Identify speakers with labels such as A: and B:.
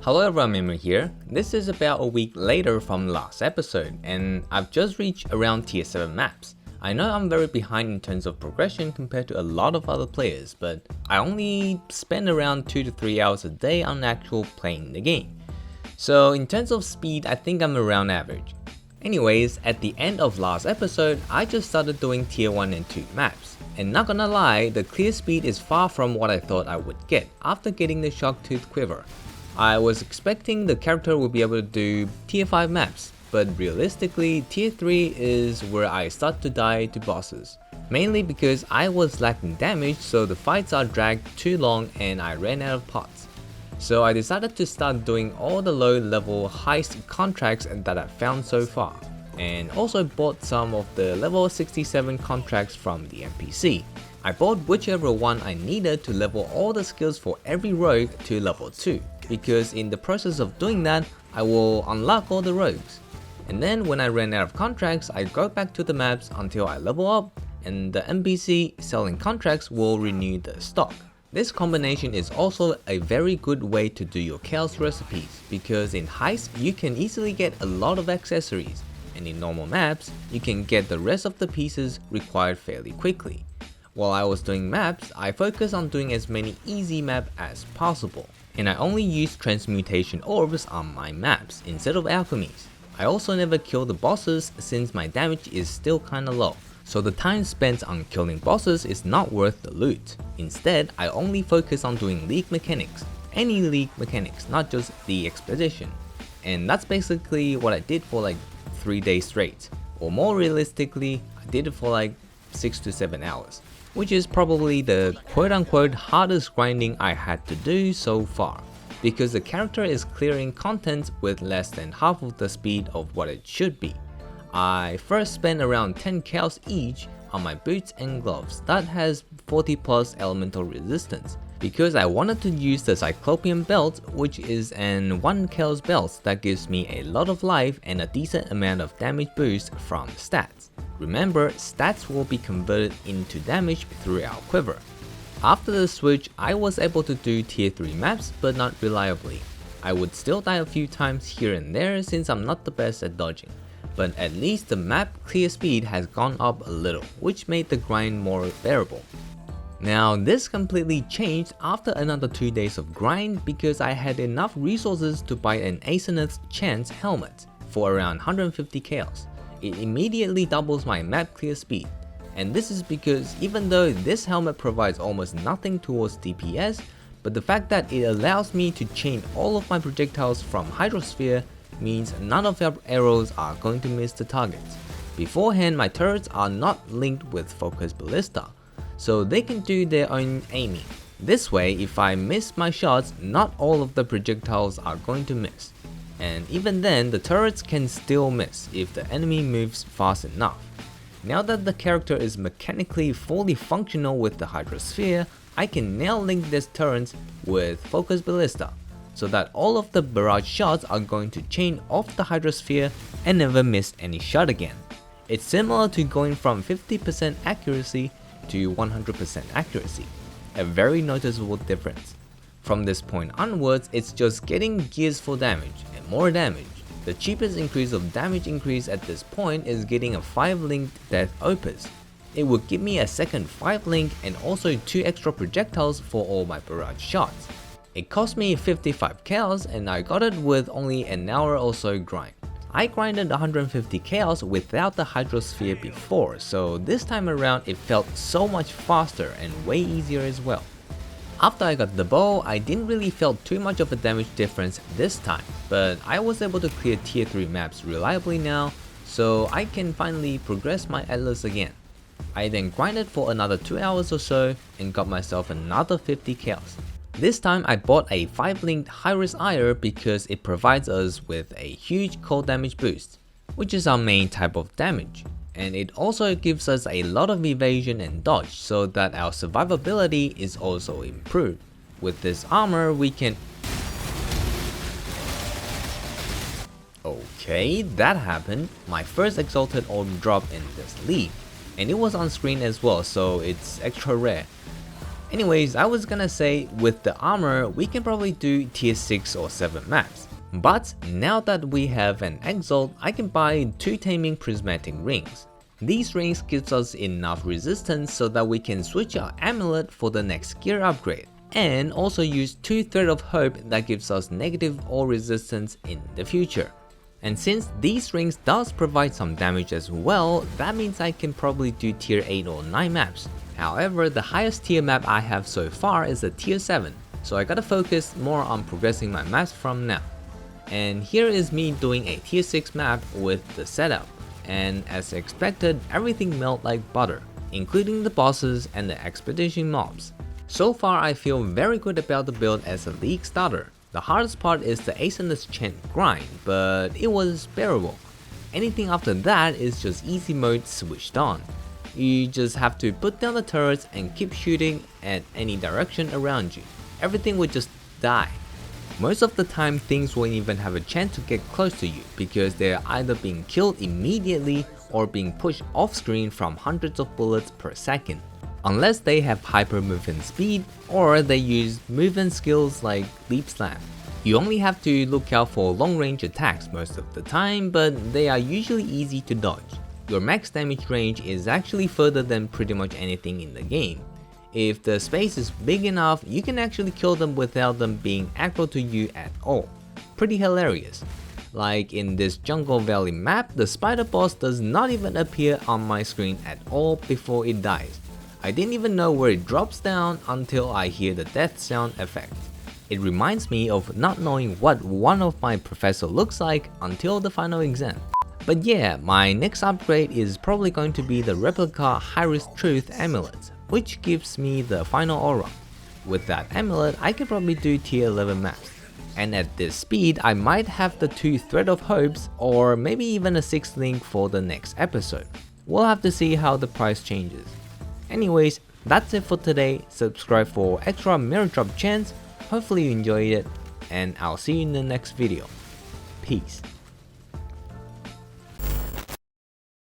A: Hello everyone, Mimo here. This is about a week later from last episode, and I've just reached around tier 7 maps. I know I'm very behind in terms of progression compared to a lot of other players, but I only spend around 2 to 3 hours a day on actual playing the game. So in terms of speed, I think I'm around average. Anyways, at the end of last episode, I just started doing tier 1 and 2 maps. And not gonna lie, the clear speed is far from what I thought I would get after getting the Sharktooth Quiver. I was expecting the character would be able to do tier 5 maps, but realistically tier 3 is where I start to die to bosses. Mainly because I was lacking damage, so the fights are dragged too long and I ran out of pots. So I decided to start doing all the low level heist contracts that I've found so far, and also bought some of the level 67 contracts from the NPC. I bought whichever one I needed to level all the skills for every rogue to level 2, because in the process of doing that, I will unlock all the rogues. And then when I ran out of contracts, I go back to the maps until I level up, and the NPC selling contracts will renew the stock. This combination is also a very good way to do your chaos recipes, because in heist you can easily get a lot of accessories, and in normal maps you can get the rest of the pieces required fairly quickly. While I was doing maps, I focused on doing as many easy maps as possible, and I only used transmutation orbs on my maps instead of alchemies. I also never kill the bosses since my damage is still kinda low, so the time spent on killing bosses is not worth the loot. Instead, I only focus on doing league mechanics, any league mechanics, not just the expedition. And that's basically what I did for like 3 days straight, or more realistically, I did it for like 6 to 7 hours. Which is probably the quote-unquote hardest grinding I had to do so far, because the character is clearing content with less than half of the speed of what it should be. I first spent around 10 chaos each on my boots and gloves that has 40 plus elemental resistance, because I wanted to use the Cyclopean belt, which is an 1 chaos belt that gives me a lot of life and a decent amount of damage boost from stats. Remember, stats will be converted into damage through our quiver. After the switch, I was able to do tier 3 maps, but not reliably. I would still die a few times here and there since I'm not the best at dodging, but at least the map clear speed has gone up a little, which made the grind more bearable. Now this completely changed after another 2 days of grind, because I had enough resources to buy an Asenath's Chance helmet for around 150 chaos. It immediately doubles my map clear speed, and this is because even though this helmet provides almost nothing towards DPS, but the fact that it allows me to chain all of my projectiles from Hydrosphere means none of your arrows are going to miss the targets. Beforehand, my turrets are not linked with Focus Ballista, so they can do their own aiming. This way, if I miss my shots, not all of the projectiles are going to miss. And even then, the turrets can still miss if the enemy moves fast enough. Now that the character is mechanically fully functional with the Hydrosphere, I can now link this turret with Focus Ballista, so that all of the barrage shots are going to chain off the Hydrosphere and never miss any shot again. It's similar to going from 50% accuracy to 100% accuracy, a very noticeable difference. From this point onwards, it's just getting gears for damage and more damage. The cheapest increase of damage increase at this point is getting a 5 linked Death Opus. It would give me a second 5 link and also 2 extra projectiles for all my barrage shots. It cost me 55 chaos and I got it with only an hour or so grind. I grinded 150 chaos without the Hydrosphere before, so this time around it felt so much faster and way easier as well. After I got the bow, I didn't really feel too much of a damage difference this time, but I was able to clear tier 3 maps reliably now, so I can finally progress my Atlas again. I then grinded for another 2 hours or so and got myself another 50 chaos. This time I bought a 5 linked High-Risk Ire because it provides us with a huge cold damage boost, which is our main type of damage. And it also gives us a lot of evasion and dodge, so that our survivability is also improved. With this armor we can... Okay, that happened. My first Exalted Orb dropped in this league, and it was on screen as well, so it's extra rare. Anyways, I was gonna say with the armor we can probably do tier 6 or 7 maps. But now that we have an exalt, I can buy 2 taming prismatic rings. These rings gives us enough resistance so that we can switch our amulet for the next gear upgrade, and also use 2 thread of hope that gives us negative ore resistance in the future. And since these rings does provide some damage as well, that means I can probably do tier 8 or 9 maps. However, the highest tier map I have so far is a tier 7, so I gotta focus more on progressing my maps from now. And here is me doing a tier 6 map with the setup, and as expected, everything melted like butter, including the bosses and the expedition mobs. So far I feel very good about the build as a league starter. The hardest part is the Ascendus Chant grind, but it was bearable. Anything after that is just easy mode switched on. You just have to put down the turrets and keep shooting at any direction around you. Everything would just die. Most of the time things won't even have a chance to get close to you because they're either being killed immediately or being pushed off screen from hundreds of bullets per second. Unless they have hyper movement speed or they use movement skills like leap slam. You only have to look out for long range attacks most of the time, but they are usually easy to dodge. Your max damage range is actually further than pretty much anything in the game. If the space is big enough, you can actually kill them without them being aggro to you at all. Pretty hilarious. Like in this Jungle Valley map, the spider boss does not even appear on my screen at all before it dies. I didn't even know where it drops down until I hear the death sound effect. It reminds me of not knowing what one of my professor looks like until the final exam. But yeah, my next upgrade is probably going to be the replica High Risk Truth amulet, which gives me the final aura. With that amulet, I can probably do tier 11 maps. And at this speed, I might have the 2 Thread of Hopes or maybe even a 6th link for the next episode. We'll have to see how the price changes. Anyways, that's it for today. Subscribe for extra mirror drop chance. Hopefully you enjoyed it, and I'll see you in the next video. Peace.